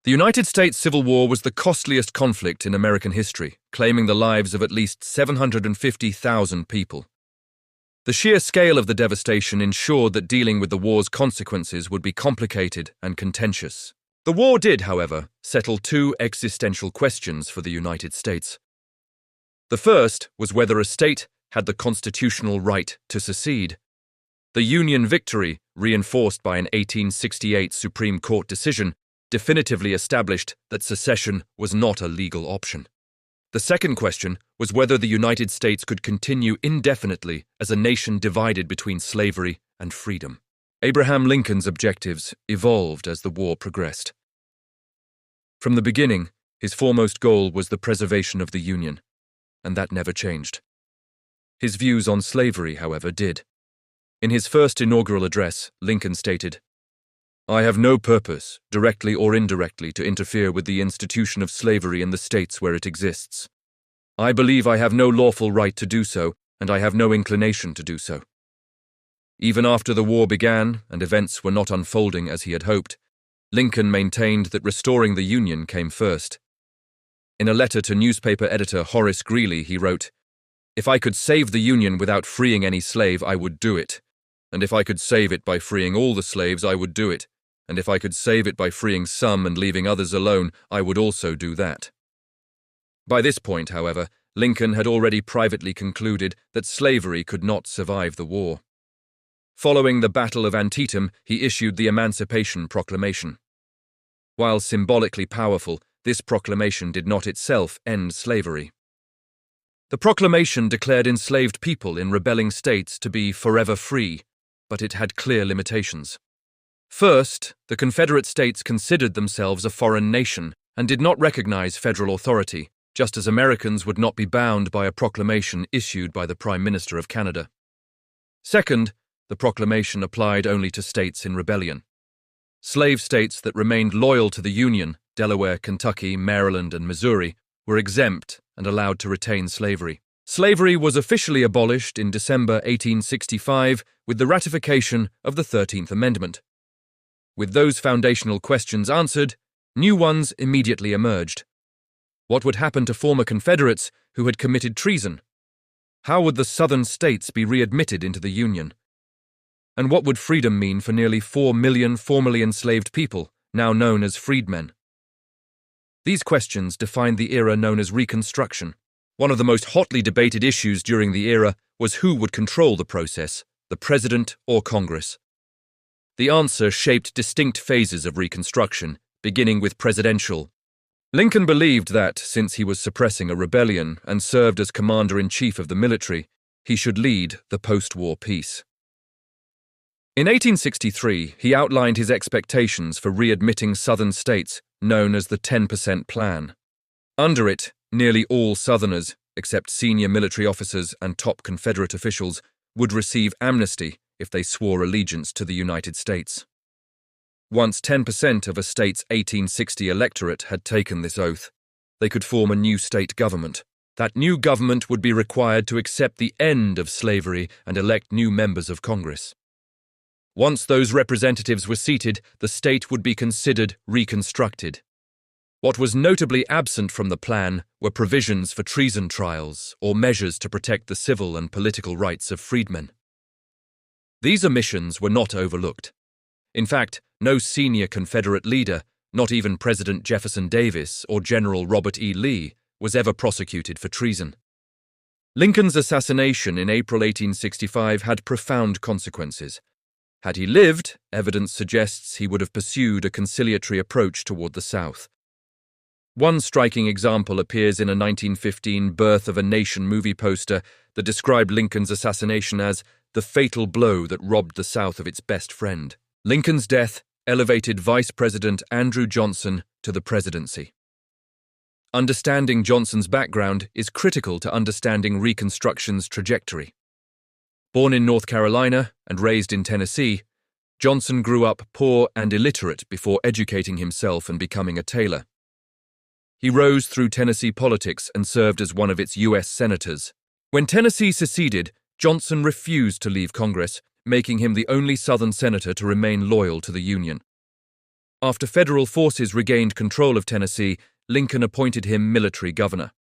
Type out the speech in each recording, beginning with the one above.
The United States Civil War was the costliest conflict in American history, claiming the lives of at least 750,000 people. The sheer scale of the devastation ensured that dealing with the war's consequences would be complicated and contentious. The war did, however, settle two existential questions for the United States. The first was whether a state had the constitutional right to secede. The Union victory, reinforced by an 1868 Supreme Court decision, definitively established that secession was not a legal option. The second question was whether the United States could continue indefinitely as a nation divided between slavery and freedom. Abraham Lincoln's objectives evolved as the war progressed. From the beginning, his foremost goal was the preservation of the Union, and that never changed. His views on slavery, however, did. In his first inaugural address, Lincoln stated, "I have no purpose, directly or indirectly, to interfere with the institution of slavery in the states where it exists. I believe I have no lawful right to do so, and I have no inclination to do so." Even after the war began and events were not unfolding as he had hoped, Lincoln maintained that restoring the Union came first. In a letter to newspaper editor Horace Greeley, he wrote, "If I could save the Union without freeing any slave, I would do it. And if I could save it by freeing all the slaves, I would do it. And if I could save it by freeing some and leaving others alone, I would also do that." By this point, however, Lincoln had already privately concluded that slavery could not survive the war. Following the Battle of Antietam, he issued the Emancipation Proclamation. While symbolically powerful, this proclamation did not itself end slavery. The proclamation declared enslaved people in rebelling states to be forever free, but it had clear limitations. First, the Confederate States considered themselves a foreign nation and did not recognize federal authority, just as Americans would not be bound by a proclamation issued by the Prime Minister of Canada. Second, the proclamation applied only to states in rebellion. Slave states that remained loyal to the Union, Delaware, Kentucky, Maryland, and Missouri, were exempt and allowed to retain slavery. Slavery was officially abolished in December 1865 with the ratification of the 13th Amendment. With those foundational questions answered, new ones immediately emerged. What would happen to former Confederates who had committed treason? How would the Southern states be readmitted into the Union? And what would freedom mean for nearly 4 million formerly enslaved people, now known as freedmen? These questions defined the era known as Reconstruction. One of the most hotly debated issues during the era was who would control the process, the President or Congress. The answer shaped distinct phases of Reconstruction, beginning with presidential. Lincoln believed that, since he was suppressing a rebellion and served as commander-in-chief of the military, he should lead the post-war peace. In 1863, he outlined his expectations for readmitting Southern states, known as the 10% Plan. Under it, nearly all Southerners, except senior military officers and top Confederate officials, would receive amnesty if they swore allegiance to the United States. Once 10% of a state's 1860 electorate had taken this oath, they could form a new state government. That new government would be required to accept the end of slavery and elect new members of Congress. Once those representatives were seated, the state would be considered reconstructed. What was notably absent from the plan were provisions for treason trials or measures to protect the civil and political rights of freedmen. These omissions were not overlooked. In fact, no senior Confederate leader, not even President Jefferson Davis or General Robert E. Lee, was ever prosecuted for treason. Lincoln's assassination in April 1865 had profound consequences. Had he lived, evidence suggests he would have pursued a conciliatory approach toward the South. One striking example appears in a 1915 Birth of a Nation movie poster that described Lincoln's assassination as the fatal blow that robbed the South of its best friend. Lincoln's death elevated Vice President Andrew Johnson to the presidency. Understanding Johnson's background is critical to understanding Reconstruction's trajectory. Born in North Carolina and raised in Tennessee, Johnson grew up poor and illiterate before educating himself and becoming a tailor. He rose through Tennessee politics and served as one of its U.S. senators. When Tennessee seceded, Johnson refused to leave Congress, making him the only Southern senator to remain loyal to the Union. After federal forces regained control of Tennessee, Lincoln appointed him military governor.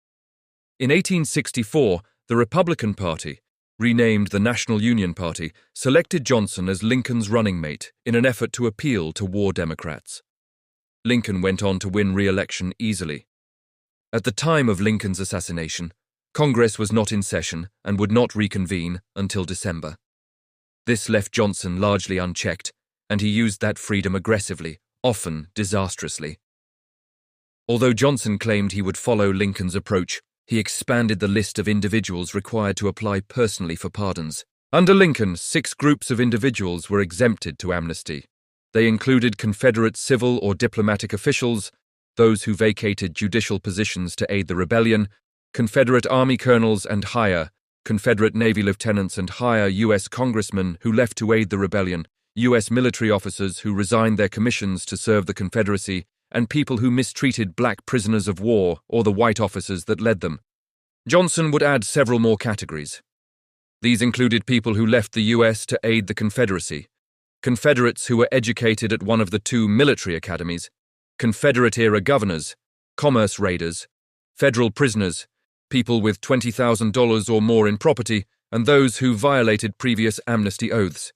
In 1864, the Republican Party, renamed the National Union Party, selected Johnson as Lincoln's running mate in an effort to appeal to war Democrats. Lincoln went on to win re-election easily. At the time of Lincoln's assassination, Congress was not in session and would not reconvene until December. This left Johnson largely unchecked, and he used that freedom aggressively, often disastrously. Although Johnson claimed he would follow Lincoln's approach, he expanded the list of individuals required to apply personally for pardons. Under Lincoln, 6 groups of individuals were exempted to amnesty. They included Confederate civil or diplomatic officials, those who vacated judicial positions to aid the rebellion, Confederate Army colonels and higher, Confederate Navy lieutenants and higher U.S. congressmen who left to aid the rebellion, U.S. military officers who resigned their commissions to serve the Confederacy, and people who mistreated black prisoners of war or the white officers that led them. Johnson would add several more categories. These included people who left the U.S. to aid the Confederacy, Confederates who were educated at one of the 2 military academies, Confederate-era governors, commerce raiders, federal prisoners, people with $20,000 or more in property, and those who violated previous amnesty oaths.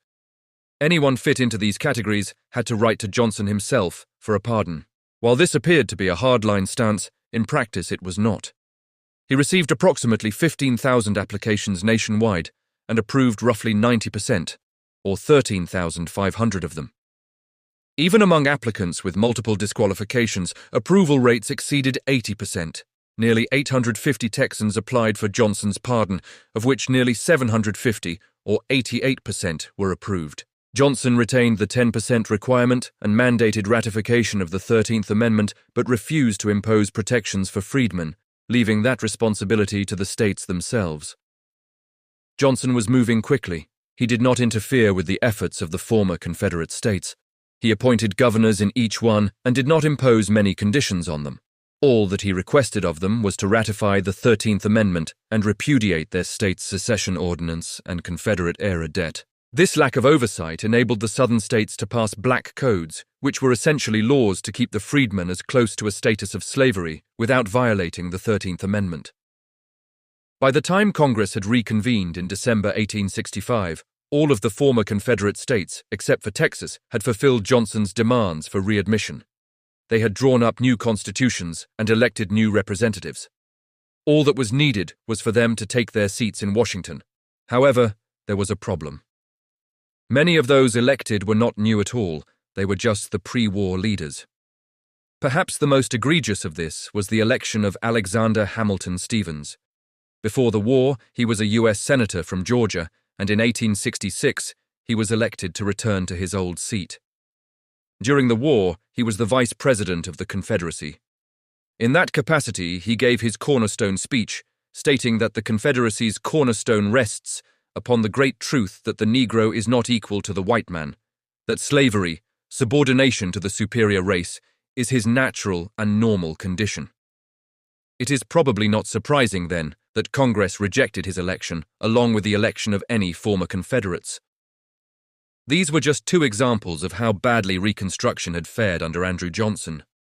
Anyone fit into these categories had to write to Johnson himself for a pardon. While this appeared to be a hardline stance, in practice it was not. He received approximately 15,000 applications nationwide and approved roughly 90%, or 13,500 of them. Even among applicants with multiple disqualifications, approval rates exceeded 80%. Nearly 850 Texans applied for Johnson's pardon, of which nearly 750, or 88%, were approved. Johnson retained the 10% requirement and mandated ratification of the 13th Amendment, but refused to impose protections for freedmen, leaving that responsibility to the states themselves. Johnson was moving quickly. He did not interfere with the efforts of the former Confederate states. He appointed governors in each one and did not impose many conditions on them. All that he requested of them was to ratify the 13th Amendment and repudiate their state's secession ordinance and Confederate-era debt. This lack of oversight enabled the Southern states to pass black codes, which were essentially laws to keep the freedmen as close to a status of slavery without violating the 13th Amendment. By the time Congress had reconvened in December 1865, all of the former Confederate states, except for Texas, had fulfilled Johnson's demands for readmission. They had drawn up new constitutions and elected new representatives. All that was needed was for them to take their seats in Washington. However, there was a problem. Many of those elected were not new at all, they were just the pre-war leaders. Perhaps the most egregious of this was the election of Alexander Hamilton Stevens. Before the war, he was a U.S. Senator from Georgia, and in 1866, he was elected to return to his old seat. During the war, he was the Vice President of the Confederacy. In that capacity, he gave his cornerstone speech, stating that the Confederacy's cornerstone rests upon the great truth that the Negro is not equal to the white man, that slavery, subordination to the superior race, is his natural and normal condition. It is probably not surprising, then, that Congress rejected his election, along with the election of any former Confederates. These were just 2 examples of how badly Reconstruction had fared under Andrew Johnson.